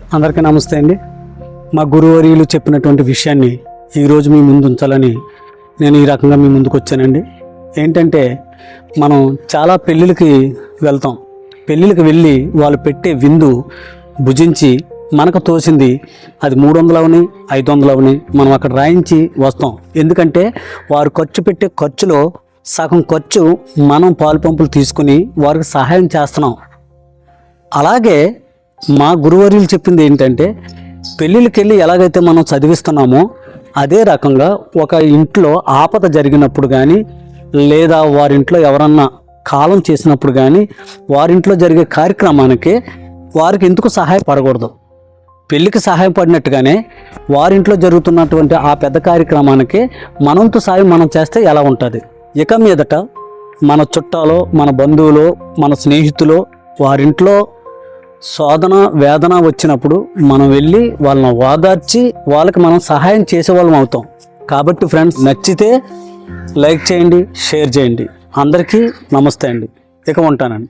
అందరికీ నమస్తే అండి. మా గురువర్యులు చెప్పినటువంటి విషయాన్ని ఈరోజు మీ ముందు ఉంచాలని నేను ఈ రకంగా మీ ముందుకు వచ్చానండి. ఏంటంటే మనం చాలా పెళ్ళిళ్ళకి వెళ్తాం. పెళ్ళిళ్ళకి వెళ్ళి వాళ్ళు పెట్టే విందు భుజించి మనకు తోసింది అది 300 అవని 500 అవని మనం అక్కడ రాయించి వస్తాం. ఎందుకంటే వారు ఖర్చు పెట్టే ఖర్చులో సగం ఖర్చు మనం పాలు పంపులు తీసుకుని వారికి సహాయం చేస్తున్నాం. అలాగే మా గురువర్యులు చెప్పింది ఏంటంటే పెళ్ళిళ్ళకి వెళ్ళి ఎలాగైతే మనం చదివిస్తున్నామో అదే రకంగా ఒక ఇంట్లో ఆపద జరిగినప్పుడు కానీ లేదా వారింట్లో ఎవరన్నా కాలం చేసినప్పుడు కానీ వారింట్లో జరిగే కార్యక్రమానికి వారికి ఎందుకు సహాయపడకూడదు? పెళ్ళికి సహాయపడినట్టుగానే వారింట్లో జరుగుతున్నటువంటి ఆ పెద్ద కార్యక్రమానికి మనంతో సాయం మనం చేస్తే ఎలా ఉంటుంది? ఇక మీదట మన చుట్టాలో మన బంధువులో మన స్నేహితులో వారింట్లో శోధన వేదన వచ్చినప్పుడు మనం వెళ్ళి వాళ్ళని ఓదార్చి వాళ్ళకి మనం సహాయం చేసేవాళ్ళం అవుతాం. కాబట్టి ఫ్రెండ్స్, నచ్చితే లైక్ చేయండి, షేర్ చేయండి. అందరికీ నమస్తే అండి. ఇక ఉంటానండి.